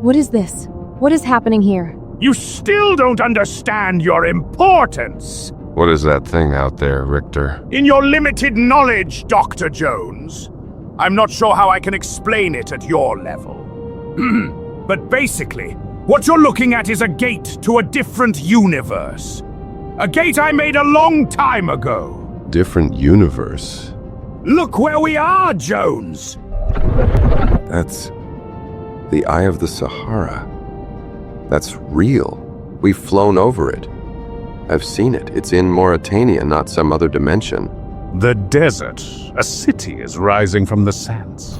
What is this? What is happening here? You still don't understand your importance. What is that thing out there, Richter? In your limited knowledge, Dr. Jones, I'm not sure how I can explain it at your level. But basically, what you're looking at is a gate to a different universe. A gate I made a long time ago. Different universe? Look where we are, Jones! That's the Eye of the Sahara. That's real. We've flown over it. I've seen it. It's in Mauritania, not some other dimension. The desert. A city is rising from the sands.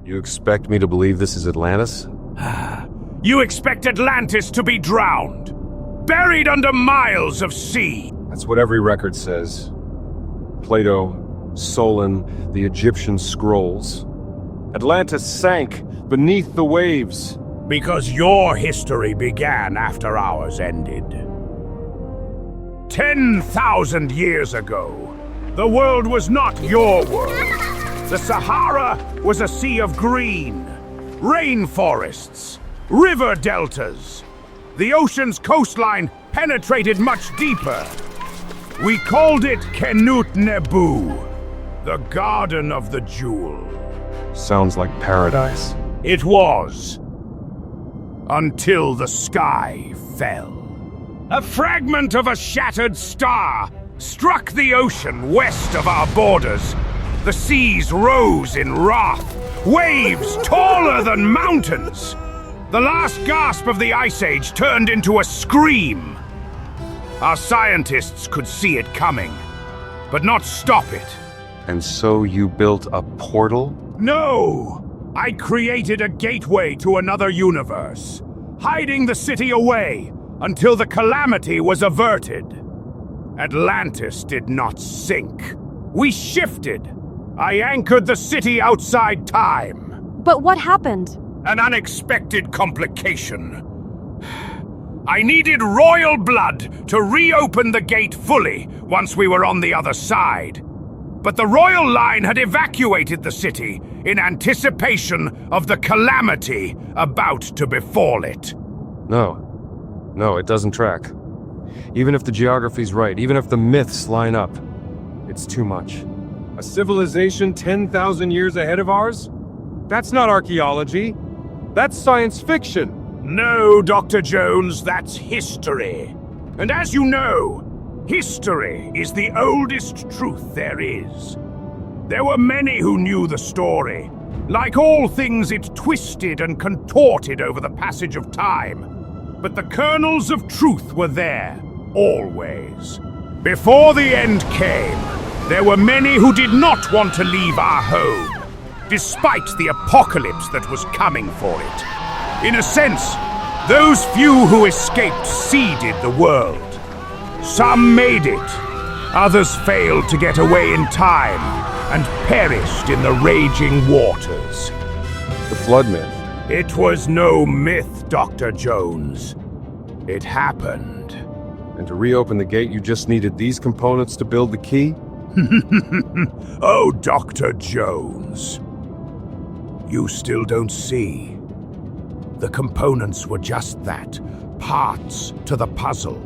You expect me to believe this is Atlantis? You expect Atlantis to be drowned, buried under miles of sea. That's what every record says. Plato, Solon, the Egyptian scrolls. Atlantis sank beneath the waves. Because your history began after ours ended. 10,000 years ago, the world was not your world. The Sahara was a sea of green, rainforests, river deltas. The ocean's coastline penetrated much deeper. We called it Kenut Nebu, the Garden of the Jewel. Sounds like paradise. It was. Until the sky fell. A fragment of a shattered star struck the ocean west of our borders. The seas rose in wrath, waves taller than mountains. The last gasp of the Ice Age turned into a scream. Our scientists could see it coming, but not stop it. And so you built a portal? No! I created a gateway to another universe, hiding the city away until the calamity was averted. Atlantis did not sink. We shifted. I anchored the city outside time. But what happened? An unexpected complication. I needed royal blood to reopen the gate fully once we were on the other side. But the royal line had evacuated the city in anticipation of the calamity about to befall it. No, it doesn't track. Even if the geography's right, even if the myths line up, it's too much. A civilization 10,000 years ahead of ours? That's not archaeology. That's science fiction. No, Dr. Jones, that's history. And as you know, history is the oldest truth there is. There were many who knew the story. Like all things, it twisted and contorted over the passage of time. But the kernels of truth were there, always. Before the end came, there were many who did not want to leave our home, despite the apocalypse that was coming for it. In a sense, those few who escaped seeded the world. Some made it, others failed to get away in time and perished in the raging waters. The flood myth. It was no myth, Dr. Jones. It happened. And to reopen the gate, you just needed these components to build the key? Oh, Dr. Jones. You still don't see. The components were just that, parts to the puzzle.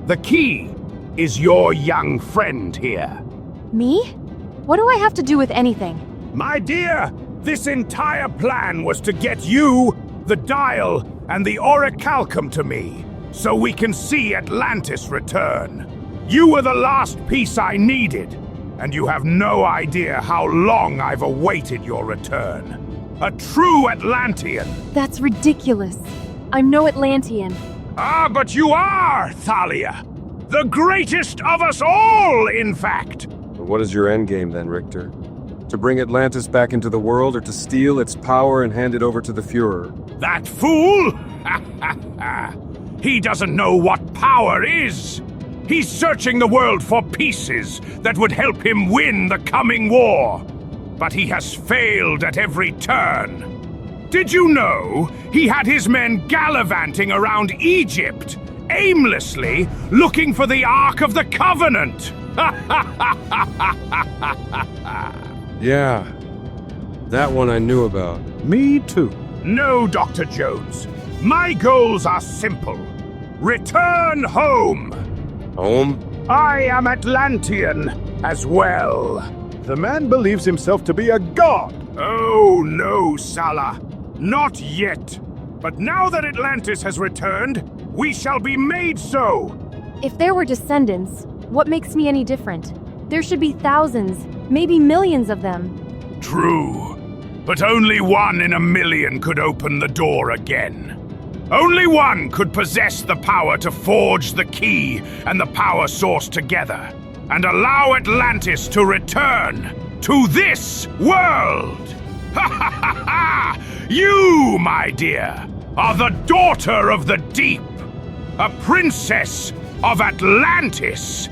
The key is your young friend here. Me? What do I have to do with anything? My dear, this entire plan was to get you, the dial, and the orichalcum to me, so we can see Atlantis return. You were the last piece I needed, and you have no idea how long I've awaited your return. A true Atlantean. That's ridiculous. I'm no Atlantean. Ah, but you are, Thalia. The greatest of us all, in fact. What is your endgame then, Richter? To bring Atlantis back into the world, or to steal its power and hand it over to the Fuhrer? That fool? He doesn't know what power is. He's searching the world for pieces that would help him win the coming war. But he has failed at every turn. Did you know he had his men gallivanting around Egypt, aimlessly looking for the Ark of the Covenant? Yeah, that one I knew about. Me too. No, Dr. Jones. My goals are simple. Return home. Home? I am Atlantean as well. The man believes himself to be a god. Oh no, Sallah. Not yet. But now that Atlantis has returned, we shall be made so. If there were descendants, what makes me any different? There should be thousands, maybe millions of them. True. But only one in a million could open the door again. Only one could possess the power to forge the key and the power source together, and allow Atlantis to return to this world. Ha ha ha ha! You, my dear, are the daughter of the deep, a princess of Atlantis.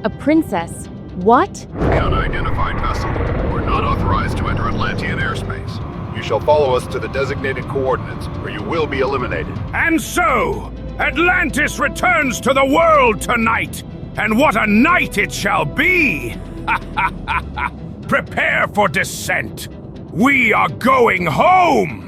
A princess? What? Unidentified vessel. We're not authorized to enter Atlantean airspace. You shall follow us to the designated coordinates, or you will be eliminated. And so, Atlantis returns to the world tonight, and what a night it shall be! Prepare for descent. We are going home!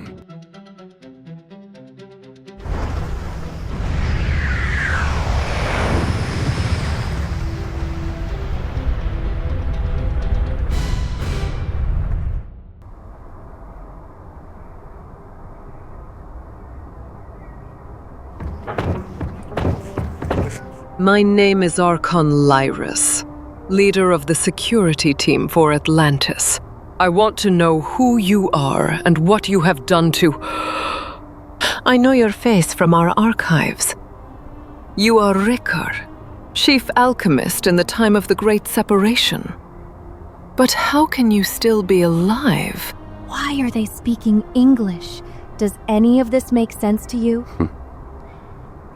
My name is Archon Lyris, leader of the security team for Atlantis. I want to know who you are and what you have done to... I know your face from our archives. You are Richter, chief alchemist in the time of the Great Separation. But how can you still be alive? Why are they speaking English? Does any of this make sense to you?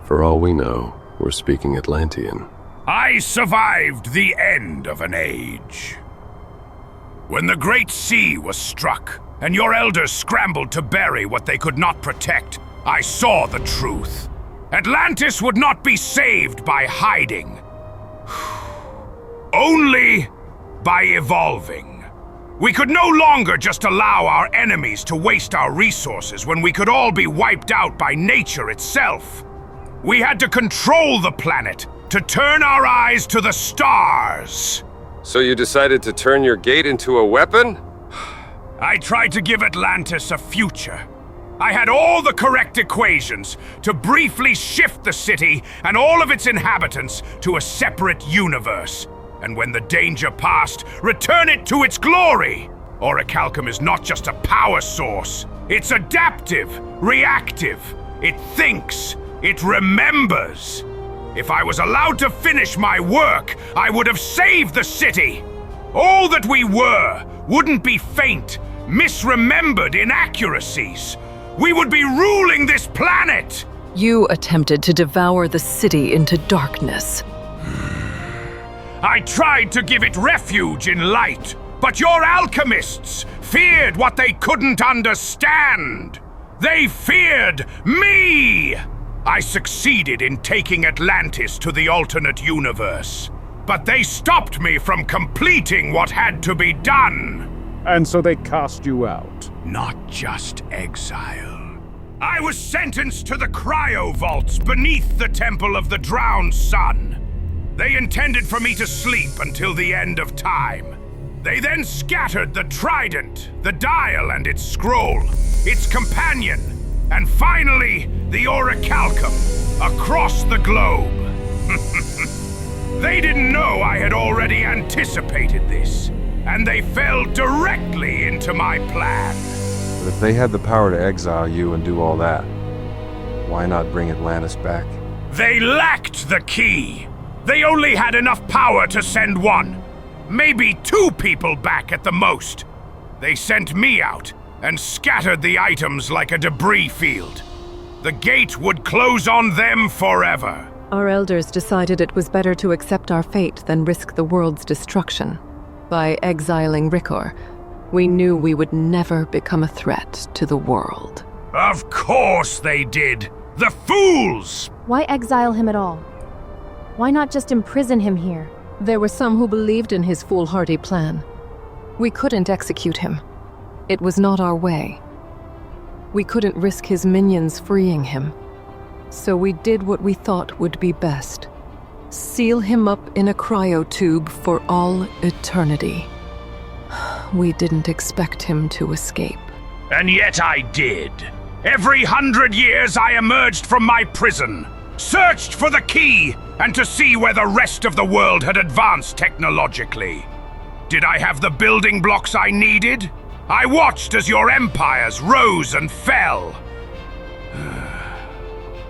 For all we know, we're speaking Atlantean. I survived the end of an age. When the Great Sea was struck, and your elders scrambled to bury what they could not protect, I saw the truth. Atlantis would not be saved by hiding. Only by evolving. We could no longer just allow our enemies to waste our resources when we could all be wiped out by nature itself. We had to control the planet, to turn our eyes to the stars. So you decided to turn your gate into a weapon? I tried to give Atlantis a future. I had all the correct equations to briefly shift the city and all of its inhabitants to a separate universe. And when the danger passed, return it to its glory. Orichalcum is not just a power source. It's adaptive, reactive. It thinks. It remembers. If I was allowed to finish my work, I would have saved the city. All that we were wouldn't be faint, misremembered inaccuracies. We would be ruling this planet. You attempted to devour the city into darkness. I tried to give it refuge in light, but your alchemists feared what they couldn't understand. They feared me! I succeeded in taking Atlantis to the alternate universe, but they stopped me from completing what had to be done. And so they cast you out. Not just exile. I was sentenced to the cryo vaults beneath the Temple of the Drowned Sun. They intended for me to sleep until the end of time. They then scattered the trident, the dial and its scroll, its companion, and finally, the orichalcum, across the globe. They didn't know I had already anticipated this, and they fell directly into my plan. But if they had the power to exile you and do all that, why not bring Atlantis back? They lacked the key. They only had enough power to send one. Maybe 2 people back at the most. They sent me out and scattered the items like a debris field. The gate would close on them forever. Our elders decided it was better to accept our fate than risk the world's destruction. By exiling Richter, we knew we would never become a threat to the world. Of course they did. The fools! Why exile him at all? Why not just imprison him here? There were some who believed in his foolhardy plan. We couldn't execute him. It was not our way. We couldn't risk his minions freeing him. So we did what we thought would be best. Seal him up in a cryotube for all eternity. We didn't expect him to escape. And yet I did. Every 100 years I emerged from my prison, searched for the key, and to see where the rest of the world had advanced technologically. Did I have the building blocks I needed? I watched as your empires rose and fell.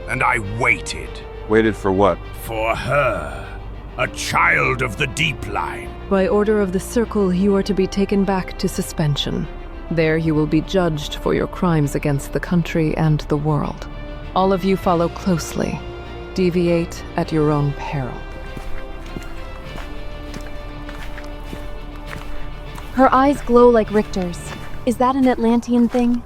And I waited. Waited for what? For her, a child of the Deep Line. By order of the Circle, you are to be taken back to suspension. There you will be judged for your crimes against the country and the world. All of you follow closely. Deviate at your own peril. Her eyes glow like Richter's. Is that an Atlantean thing?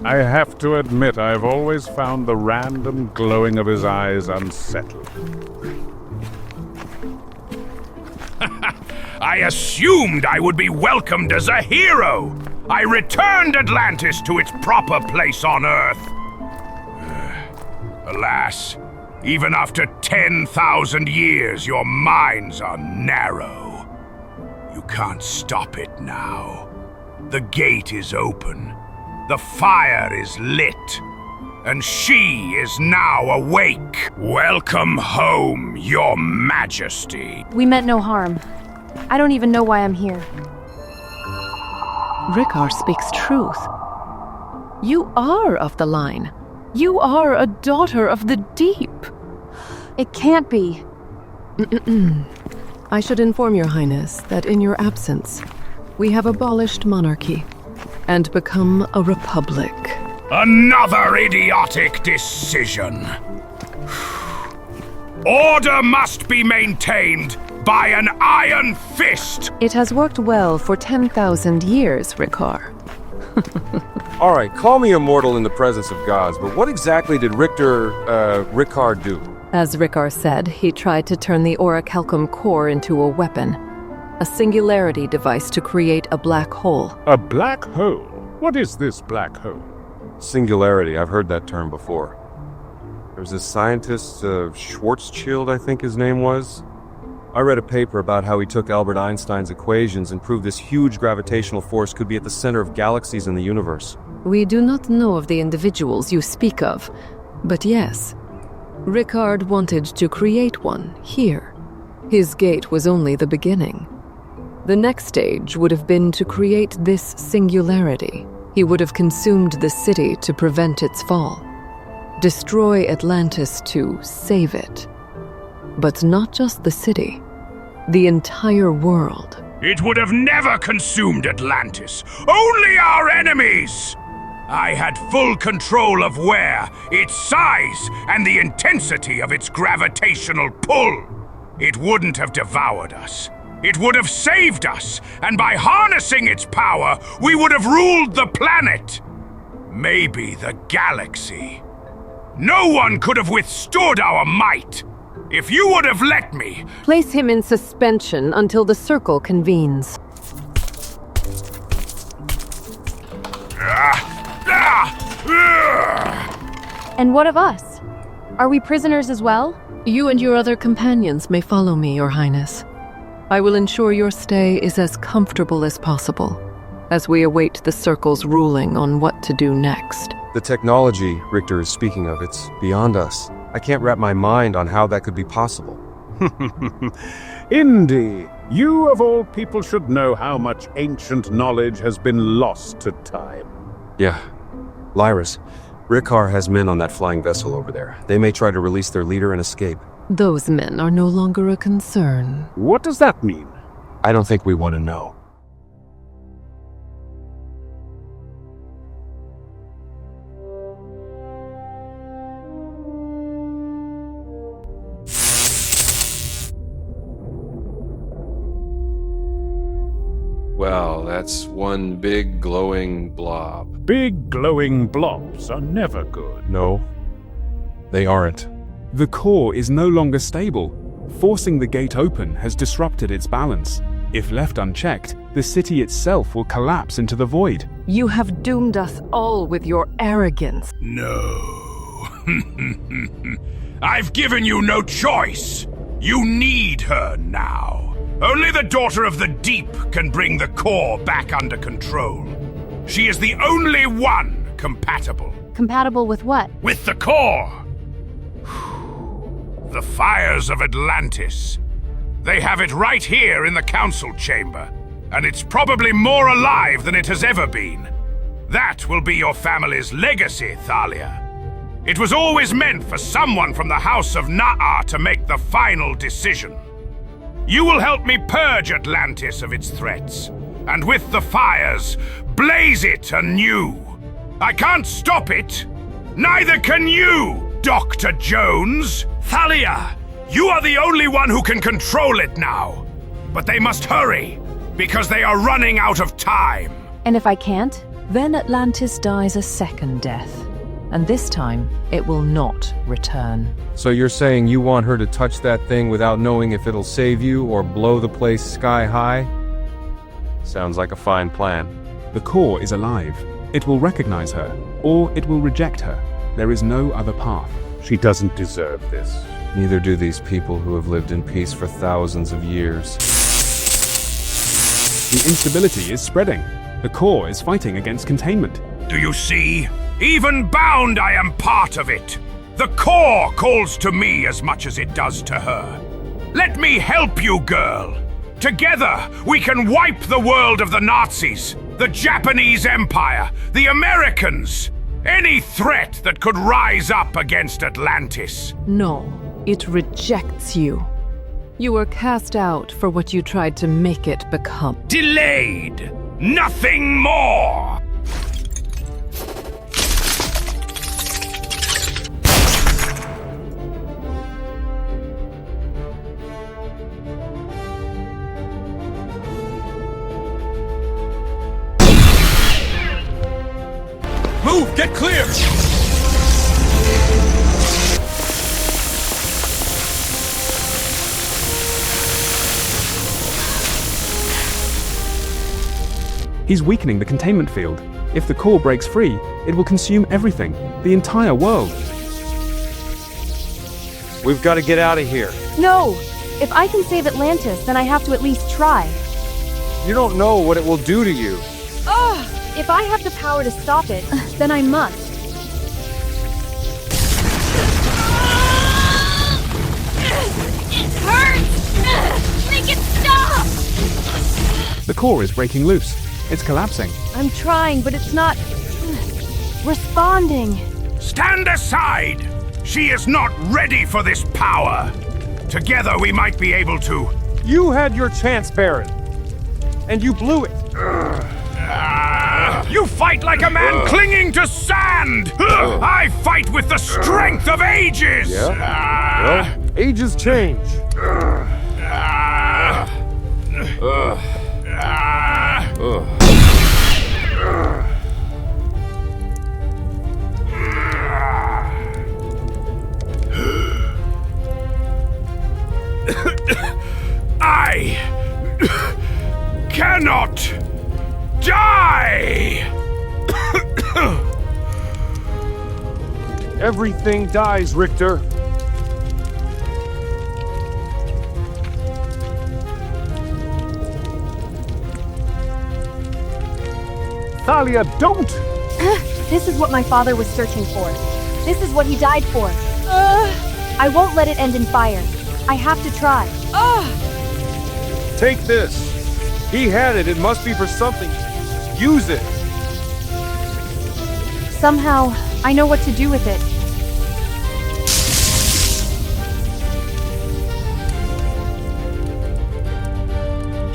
I have to admit, I've always found the random glowing of his eyes unsettling. I assumed I would be welcomed as a hero. I returned Atlantis to its proper place on Earth. Alas, even after 10,000 years, your minds are narrow. You can't stop it now. The gate is open. The fire is lit. And she is now awake. Welcome home, your majesty. We meant no harm. I don't even know why I'm here. Richter speaks truth. You are of the line. You are a daughter of the deep. It can't be. I should inform your highness that in your absence, we have abolished monarchy and become a republic. Another idiotic decision. Order must be maintained by an iron fist. It has worked well for 10,000 years, Richter. All right, call me immortal in the presence of gods, but what exactly did Richter do? As Richter said, he tried to turn the orichalcum core into a weapon. A singularity device to create a black hole. A black hole? What is this black hole? Singularity, I've heard that term before. There's this scientist, Schwarzschild, I think his name was. I read a paper about how he took Albert Einstein's equations and proved this huge gravitational force could be at the center of galaxies in the universe. We do not know of the individuals you speak of, but yes, Richter wanted to create one here. His gate was only the beginning. The next stage would have been to create this singularity. He would have consumed the city to prevent its fall. Destroy Atlantis to save it. But not just the city, the entire world. It would have never consumed Atlantis. Only our enemies! I had full control of where, its size, and the intensity of its gravitational pull. It wouldn't have devoured us. It would have saved us, and by harnessing its power, we would have ruled the planet. Maybe the galaxy. No one could have withstood our might. If you would have let me... Place him in suspension until the Circle convenes. And what of us? Are we prisoners as well? You and your other companions may follow me, Your Highness. I will ensure your stay is as comfortable as possible, as we await the Circle's ruling on what to do next. The technology Richter is speaking of, it's beyond us. I can't wrap my mind on how that could be possible. Indy, you of all people should know how much ancient knowledge has been lost to time. Yeah. Lyris, Richter has men on that flying vessel over there. They may try to release their leader and escape. Those men are no longer a concern. What does that mean? I don't think we want to know. Well, that's one big glowing blob. Big glowing blobs are never good. No, they aren't. The core is no longer stable. Forcing the gate open has disrupted its balance. If left unchecked, the city itself will collapse into the void. You have doomed us all with your arrogance. No. I've given you no choice. You need her now. Only the Daughter of the Deep can bring the core back under control. She is the only one compatible. Compatible with what? With the core! The fires of Atlantis. They have it right here in the council chamber, and it's probably more alive than it has ever been. That will be your family's legacy, Thalia. It was always meant for someone from the House of Na'a to make the final decision. You will help me purge Atlantis of its threats, and with the fires, blaze it anew. I can't stop it. Neither can you, Dr. Jones. Thalia, you are the only one who can control it now. But they must hurry, because they are running out of time. And if I can't? Then Atlantis dies a second death, and this time it will not return. So you're saying you want her to touch that thing without knowing if it'll save you or blow the place sky high? Sounds like a fine plan. The core is alive. It will recognize her, or it will reject her. There is no other path. She doesn't deserve this. Neither do these people who have lived in peace for thousands of years. The instability is spreading. The core is fighting against containment. Do you see? Even bound, I am part of it. The core calls to me as much as it does to her. Let me help you, girl. Together, we can wipe the world of the Nazis, the Japanese Empire, the Americans, any threat that could rise up against Atlantis. No, it rejects you. You were cast out for what you tried to make it become. Delayed, nothing more. Move! Get clear! He's weakening the containment field. If the core breaks free, it will consume everything, the entire world. We've got to get out of here. No! If I can save Atlantis, then I have to at least try. You don't know what it will do to you. Ugh! If I have the power to stop it, then I must. It hurts! Make it stop! The core is breaking loose. It's collapsing. I'm trying, but it's not responding. Stand aside! She is not ready for this power. Together we might be able to. You had your chance, Baron. And you blew it. You fight like a man clinging to sand! I fight with the strength of ages! Well, ages change. I cannot die! Everything dies, Richter. Thalia, don't! This is what my father was searching for. This is what he died for. I won't let it end in fire. I have to try. Take this. He had it. It must be for something. Use it. Somehow, I know what to do with it.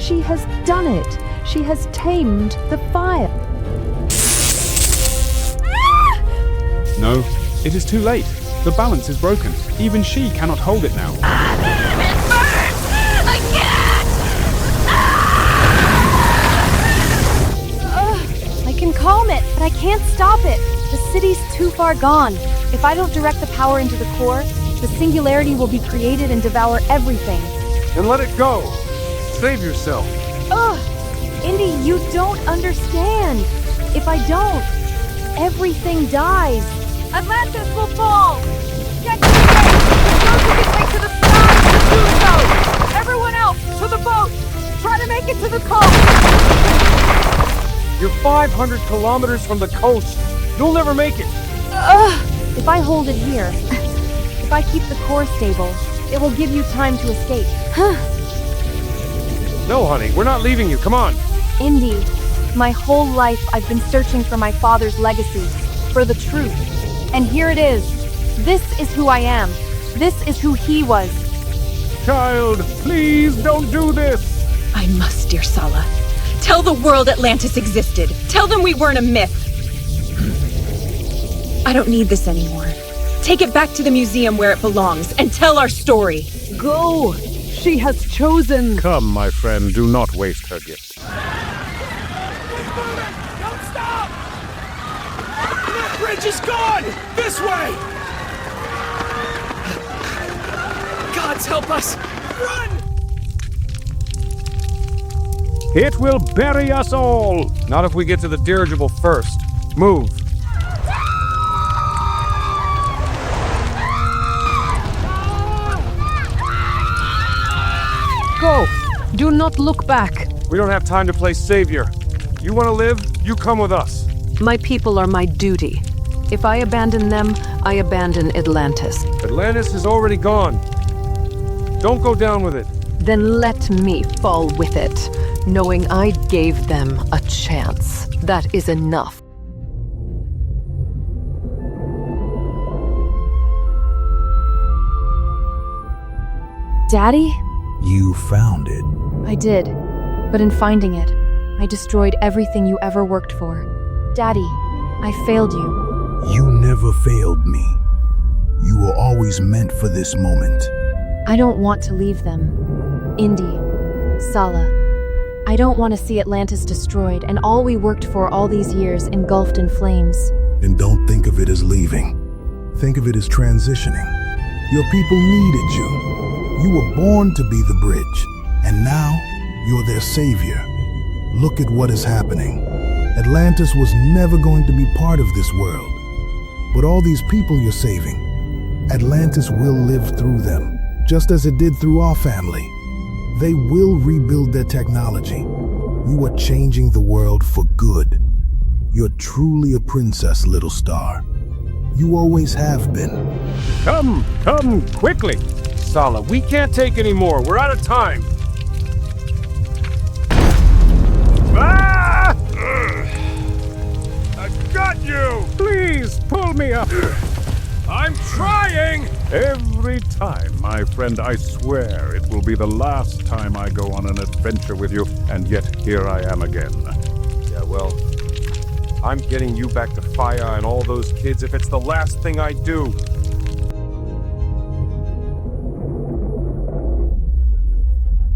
She has done it. She has tamed the fire. No, it is too late. The balance is broken. Even she cannot hold it now. It burns! I can't! I can calm it, but I can't stop it. The city's too far gone. If I don't direct the power into the core, the singularity will be created and devour everything. Then let it go. Save yourself. Ugh! Indy, you don't understand. If I don't, everything dies. Atlantis will fall! Get to the gate! Those who can take to the sky to do so! Everyone else, to the boat! Try to make it to the coast! You're 500 kilometers from the coast. You'll never make it. If I hold it here, if I keep the core stable, it will give you time to escape. No, honey, we're not leaving you. Come on. Indy, my whole life I've been searching for my father's legacy, for the truth. And here it is. This is who I am. This is who he was. Child, please don't do this! I must, dear Sallah. Tell the world Atlantis existed. Tell them we weren't a myth. I don't need this anymore. Take it back to the museum where it belongs and tell our story. Go! She has chosen. Come, my friend, do not waste her gift. Don't stop! That bridge is gone! This way! Gods help us! Run! It will bury us all! Not if we get to the dirigible first. Move. Go! Do not look back. We don't have time to play savior. You want to live? You come with us. My people are my duty. If I abandon them, I abandon Atlantis. Atlantis is already gone. Don't go down with it. Then let me fall with it, knowing I gave them a chance. That is enough. Daddy? You found it. I did. But in finding it, I destroyed everything you ever worked for. Daddy, I failed you. You never failed me. You were always meant for this moment. I don't want to leave them. Indy, Sallah, I don't want to see Atlantis destroyed and all we worked for all these years engulfed in flames. And don't think of it as leaving. Think of it as transitioning. Your people needed you. You were born to be the bridge, and now you're their savior. Look at what is happening. Atlantis was never going to be part of this world. But all these people you're saving, Atlantis will live through them, just as it did through our family. They will rebuild their technology. You are changing the world for good. You're truly a princess, little star. You always have been. Come quickly! Sallah, we can't take any more. We're out of time. Ah! I got you! Please, pull me up! I'm trying! Every time, my friend, I swear it will be the last time I go on an adventure with you, and yet here I am again. Yeah, well, I'm getting you back to Faya and all those kids if it's the last thing I do.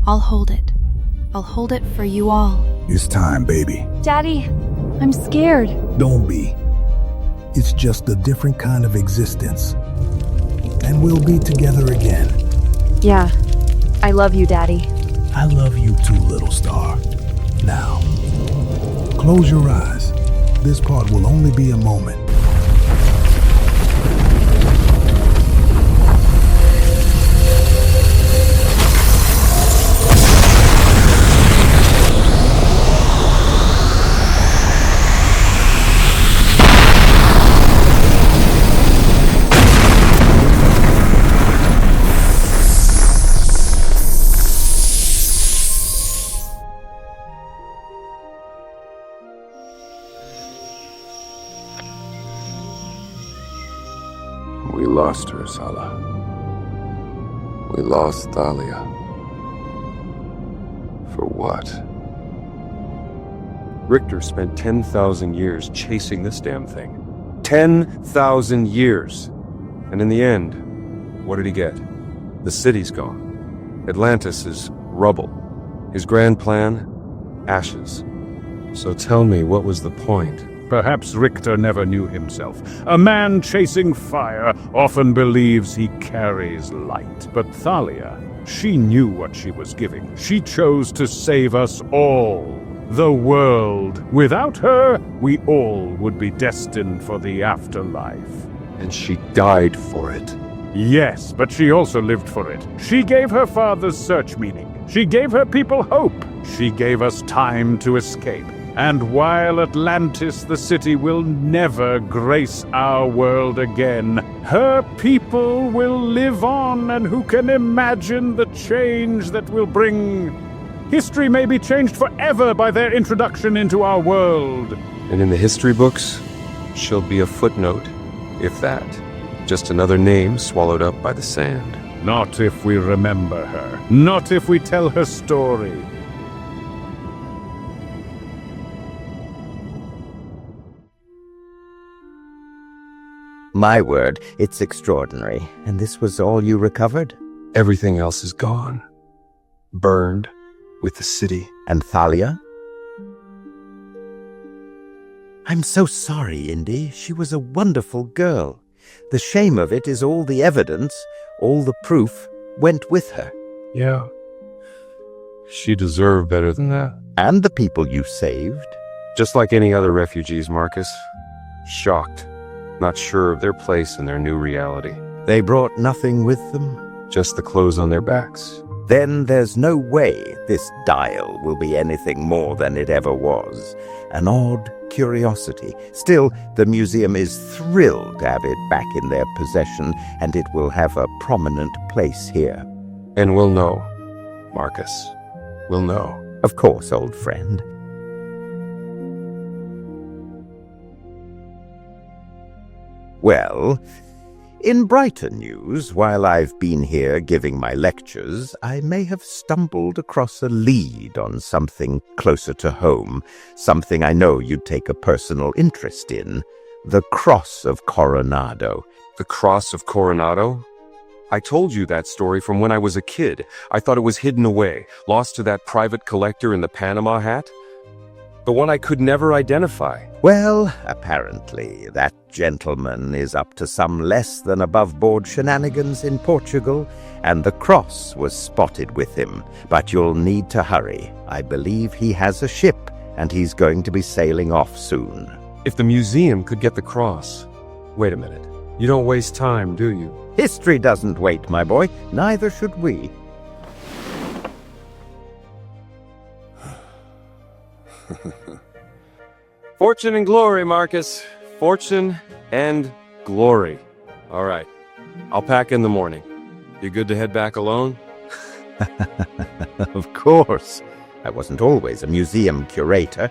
I'll hold it. I'll hold it for you all. It's time, baby. Daddy, I'm scared. Don't be. It's just a different kind of existence. And we'll be together again. Yeah, I love you, Daddy. I love you too, little star. Now, close your eyes. This part will only be a moment. We lost her, Sallah. We lost Thalia. For what? Richter spent 10,000 years chasing this damn thing. 10,000 years! And in the end, what did he get? The city's gone. Atlantis is rubble. His grand plan? Ashes. So tell me, what was the point? Perhaps Richter never knew himself. A man chasing fire often believes he carries light. But Thalia, she knew what she was giving. She chose to save us all. The world. Without her, we all would be destined for the afterlife. And she died for it. Yes, but she also lived for it. She gave her father's search meaning. She gave her people hope. She gave us time to escape. And while Atlantis, the city, will never grace our world again, her people will live on, and who can imagine the change that will bring? History may be changed forever by their introduction into our world. And in the history books, she'll be a footnote, if that. Just another name swallowed up by the sand. Not if we remember her. Not if we tell her story. My word, it's extraordinary. And this was all you recovered? Everything else is gone. Burned with the city. And Thalia? I'm so sorry, Indy. She was a wonderful girl. The shame of it is all the evidence, all the proof, went with her. Yeah. She deserved better than that. And the people you saved? Just like any other refugees, Marcus. Shocked. Not sure of their place in their new reality. They brought nothing with them? Just the clothes on their backs. Then there's no way this dial will be anything more than it ever was. An odd curiosity. Still, the museum is thrilled to have it back in their possession, and it will have a prominent place here. And we'll know, Marcus. We'll know. Of course, old friend. Well, in brighter news, while I've been here giving my lectures, I may have stumbled across a lead on something closer to home, something I know you'd take a personal interest in. The Cross of Coronado. The Cross of Coronado? I told you that story from when I was a kid. I thought it was hidden away, lost to that private collector in the Panama hat. The one I could never identify. Well, apparently, that gentleman is up to some less than above-board shenanigans in Portugal, and the cross was spotted with him. But you'll need to hurry. I believe he has a ship, and he's going to be sailing off soon. If the museum could get the cross... Wait a minute. You don't waste time, do you? History doesn't wait, my boy. Neither should we. Fortune and glory, Marcus. Fortune and glory. All right. I'll pack in the morning. You good to head back alone? Of course. I wasn't always a museum curator.